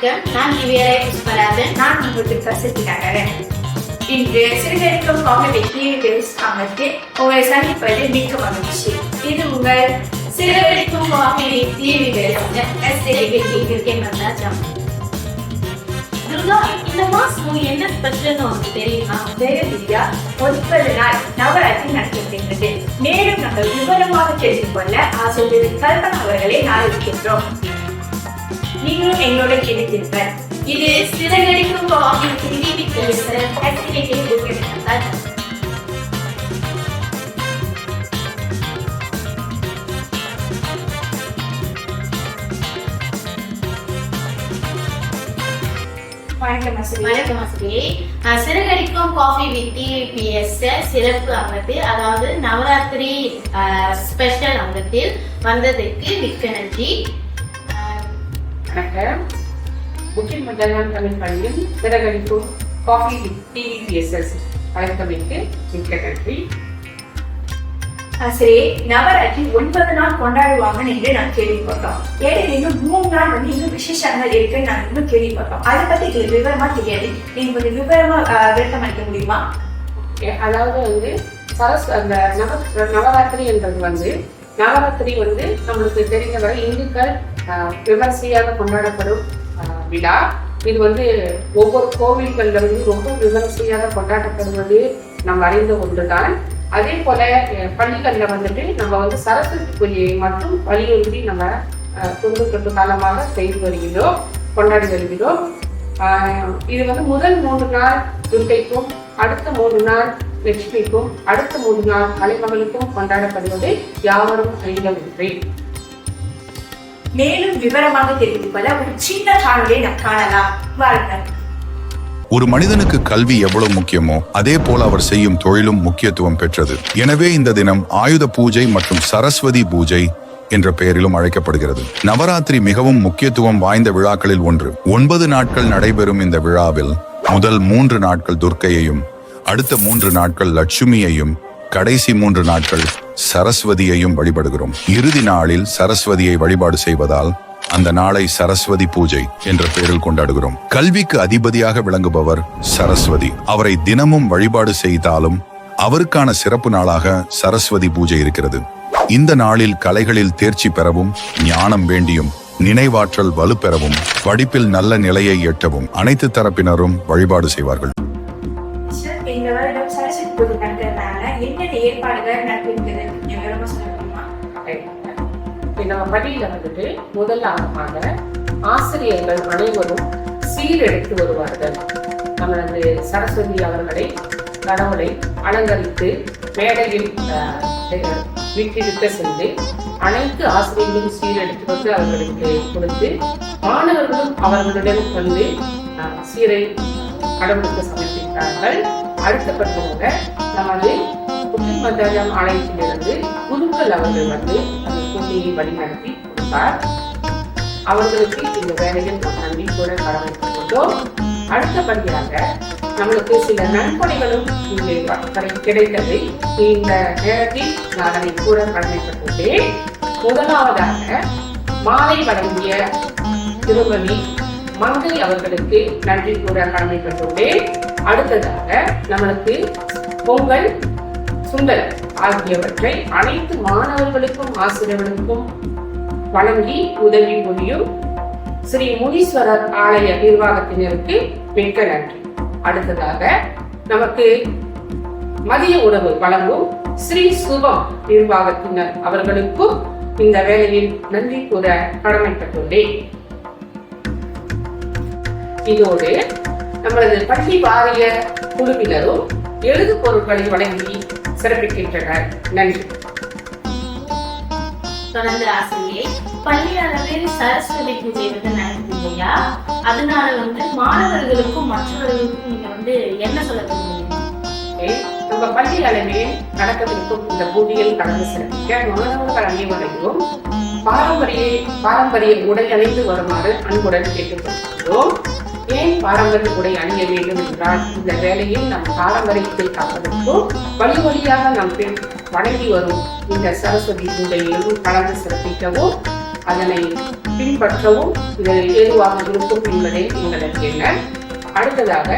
வணக்கம், நான் திவ்யாராய் புஷ்பராஜன். நான் உங்களுக்கு பிரசித்திக்கிறேன். இன்று சிறுகடிக்கும் காமெடி அமர்த்தில் உங்களை சந்திப்பது மிக்க மகிழ்ச்சி. இது உங்கள் சிறுகடிக்கும் காமெடி துர்கா, இந்த மாசம் என்ன ஸ்பெஷல்னு உங்களுக்கு தெரியுமா? திவ்யா 9 நாள் நவராத்திரி நடத்தப்படுகிறது. மேலும் நாங்கள் விவரமாக தெரிந்து கொள்ள ஆசிரியர் கல்பனா அவர்களை நாடுகின்றோம். நீங்களும் எங்களோட கேட்கிறீர்கள். இது சிறுகடிக்கும் காமெடி சிறுகடிக்கும் காஃபி வித் டிவிபிஎஸ் சிறப்பு அங்கத்தில், அதாவது நவராத்திரி ஸ்பெஷல் அங்கத்தில் வந்ததுக்கு மிக்க நன்றி. வணக்கம். புக்கிங் மண்டலம் தமிழ் பள்ளியில் சிறுகடிக்கும் காஃபி வித் டிவிபிஎஸ் அழைத்தமைக்கு மிக்க நன்றி. சரி, நவராத்திரி 9 நாள் கொண்டாடுவாங்கன்னு என்று நான் கேள்விப்பட்டோம். இன்னும் 3 நாள் இன்னும் விசேஷங்கள் இருக்குன்னு நான் இன்னும் கேள்விப்பட்டோம். அதை பத்தி விவரமா தெரியாது. நீங்க கொஞ்சம் விவரமா விளக்கம் அளிக்க முடியுமா? அதாவது அந்த நவராத்திரி என்றது நவராத்திரி நம்மளுக்கு தெரிந்தவரை இந்துக்கள் விமர்சையாக கொண்டாடப்படும் விழா. இது ஒவ்வொரு கோவில்கள்ல ரொம்ப விமர்சையாக கொண்டாடப்படுவது நாம் அறிந்த ஒன்றுதான். அதே போல பள்ளிகள்ல நம்ம சரஸ்வதி பூஜையை மட்டும் வலியுறுத்தி நம்ம தொண்டு காலமாக செய்து வருகிறோம், கொண்டாடி வருகிறோம். இது முதல் 3 நாள் துர்க்கைக்கும், அடுத்த 3 நாள் லட்சுமிக்கும், அடுத்த 3 நாள் கலைமகளுக்கும் கொண்டாடப்படுவது யாவரும் அறிந்த ஒன்றே. மேலும் விவரமாக தெரிந்து கொள்ள ஒரு சின்ன காணொலியை நாம் காணலாம். வாழ்த்துக்கள். ஒரு மனிதனுக்கு கல்வி எவ்வளவு முக்கியமோ அதே போல அவர் செய்யும் தொழிலும் முக்கியத்துவம் பெற்றது. எனவே இந்த தினம் ஆயுத பூஜை மற்றும் சரஸ்வதி பூஜை என்ற பெயரிலும் அழைக்கப்படுகிறது. நவராத்திரி மிகவும் முக்கியத்துவம் வாய்ந்த விழாக்களில் ஒன்று. 9 நாட்கள் நடைபெறும் இந்த விழாவில் முதல் 3 நாட்கள் துர்க்கையையும், அடுத்த 3 நாட்கள் லட்சுமியையும், கடைசி 3 நாட்கள் சரஸ்வதியையும் வழிபடுகிறோம். இறுதி நாளில் சரஸ்வதியை வழிபாடு செய்வதால் அந்த நாளை சரஸ்வதி பூஜை என்ற பெயரில் கொண்டாடுகிறோம். கல்விக்கு அதிபதியாக விளங்குபவர் சரஸ்வதி. அவரை தினமும் வழிபாடு செய்தாலும் அவருக்கான சிறப்பு நாளாக சரஸ்வதி பூஜை இருக்கிறது. இந்த நாளில் கலைகளில் தேர்ச்சி பெறவும், ஞானம் வேண்டியும், நினைவாற்றல் வலுப்பெறவும், படிப்பில் நல்ல நிலையை எட்டவும் அனைத்து தரப்பினரும் வழிபாடு செய்வார்கள். நம்ம பள்ளியில முதலாக ஆசிரியர்கள் அனைவரும் சீரெடுத்து வருவார்கள். நமது சரஸ்வதி அவர்களை கடவுளை அலங்கரித்து மேடையில் வீட்டிருக்க சென்று அனைத்து ஆசிரியர்களும் சீரெடுத்து வந்து அவர்களுக்கு கொடுத்து, மாணவர்களும் அவர்களிடம் சீரை கடவுளுக்கு சமர்ப்பித்தார்கள். அடுத்தபடியாக நமது மண்டலம் ஆலயத்திலிருந்து குருக்கள் அவர்கள் அந்த போட்டியை வழிநடத்தி கொடுத்தார். அவர்களுக்கு இந்த வேலையில் நாம் நன்றி கூட கடமைப்பட்டோம். அடுத்தபடியாக நம்மளுக்கு சில நன்கொடைகளும் இங்கே கிடைத்ததை இந்த நேரத்தில் நான் அதை கூட கடமைப்பட்டுள்ளேன். முதலாவதாக மாலை வழங்கிய திருமதி மங்கை அவர்களுக்கு நன்றி கூட கடமைப்பட்டுள்ளேன். அடுத்ததாக நம்மளுக்கு பொங்கல், சுண்டல் ஆகியவற்றை அனைத்து மாணவர்களுக்கும் ஆசிரியர்களுக்கும் வழங்கி உதவி புரியும் ஸ்ரீ முனீஸ்வரர் ஆலய நிர்வாகத்தினருக்கு மிக்க நன்றி. அடுத்ததாக நமக்கு மதிய உணவு வழங்கும் ஸ்ரீ சுபம் நிர்வாகத்தினர் அவர்களுக்கும் இந்த வேளையில் நன்றி கூற கடமைப்பட்டுள்ளேன். இதோடு நமது பள்ளி வாரிய குழுவினரும் எழுது பொருட்களை வழங்கி சிறப்பிக்கின்றனர். நன்றி. தொடர்ந்து ஆசிரியை, பள்ளி அளவில் சரஸ்வதி பூஜை நடக்குது இல்லையா? அதனால மாணவர்களுக்கும் மற்றவர்களுக்கும் நீங்க என்ன சொல்ல முடியும்? நம்ம பள்ளி அளவில் நடக்கவிருக்கும் இந்த பூஜையில் கலந்து சிறப்பிக்க மாணவர்கள் அனைவரையும் பாரம்பரிய உடை அணிந்து வருமாறு அன்புடன் கேட்டுக்கொள்கிறோம். ஏன் பாரம்பரிய உடை அணிய வேண்டும் என்றால், இந்த வேளையில் நம் பாரம்பரியத்தை காப்பதற்கும் வழி வழியாக நாம் வணங்கி வரும் இந்த சரஸ்வதி பூஜையிலும் கலந்து சிறப்பிக்கவும் அதனை பின்பற்றவும் இதில் ஏதுவாக இருக்கும் என்பதை நீங்கள் அறிவீர்கள். அடுத்ததாக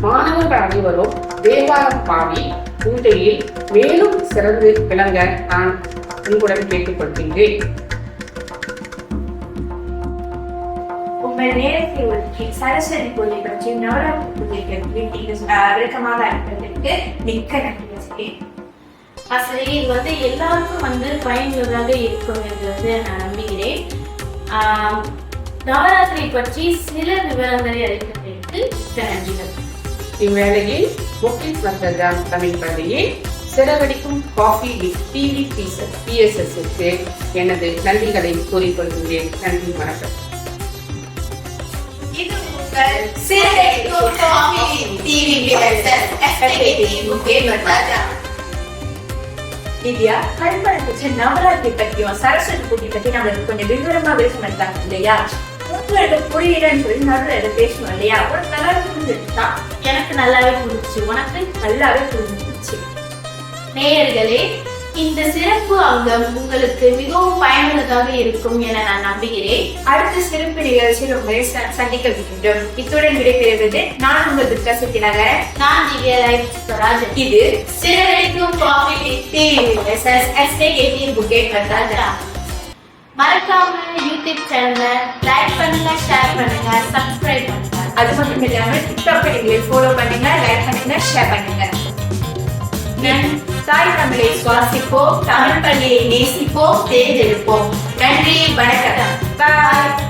மாணவர்கள் அனைவரும் தேவாரம் பாடி பூஜையில் மேலும் சிறந்து விளங்க நான் உங்களுடன் கேட்டுக்கொள்கின்றேன். உங்கள் நேரத்தை ஒதுக்கி சரஸ்வதி பூஜை பற்றி நவராத்திரி பூஜை பற்றி விளக்கமாக அளிப்பதற்கு மிக்க நன்றி. ஆசிரியர் இது வந்து எல்லாருக்கும் பயனுள்ளதாக இருக்கும் என்று நான் நம்புகிறேன். நவராத்திரி பற்றி சில விவரங்களை அளிப்பதற்கு நன்றிகள். இவ்வேளையில் முக்கிஸ் வந்ததாம் தமிழ் பள்ளியில் செலவழிக்கும் காஃபி வித் டிவி PSSக்கு எனது நன்றிகளை கூறிக்கொள்கிறேன். நன்றி, வணக்கம். இது உங்கள் சிறகடிக்கும் காஃபி டிவி திவ்யா கல்பனை பற்றி நவராத்திரி பற்றியும் சரஸ்வதி பூஜை பற்றி நம்மளுக்கு கொஞ்சம் விவரமா விளக்கம் இல்லையா? உங்களுக்கு புரியலன்னு சொல்லி நடுவில் பேசணும் இல்லையா? உனக்கு நல்லாவே புரிஞ்சிருச்சா? எனக்கு நல்லாவே புரிஞ்சிச்சு. உனக்கு நல்லாவே புரிஞ்சிருச்சு. நேயர்களே, இந்த சிறப்பு அங்கம் உங்களுக்கு மிகவும் பயனுள்ளதாக இருக்கும் என நான் நம்புகிறேன். அடுத்த சிறப்பு நிகழ்ச்சியில் உங்களை சந்திக்க வேண்டும். இத்துடன் விடைபெறுவது நான் உங்கள் துர்கா நகர். நான் திவ்யா ராஜன். இது சிறகடிக்கும் காஃபி மறக்காம யூடியூப் சேனலை லைக் பண்ணுங்க, ஷேர் பண்ணுங்க, சப்ஸ்கிரைப் பண்ணுங்க. அது மட்டும் இல்லாம டிக்டாக் எங்களை ஃபாலோ பண்ணுங்க, லைக் பண்ணுங்க, ஷேர் பண்ணுங்க. தாய் தமிழை சுவாசிப்போம், தமிழ் பள்ளியை நேசிப்போம், தேர்ந்தெடுப்போம். நன்றி, வணக்கம். பாய்.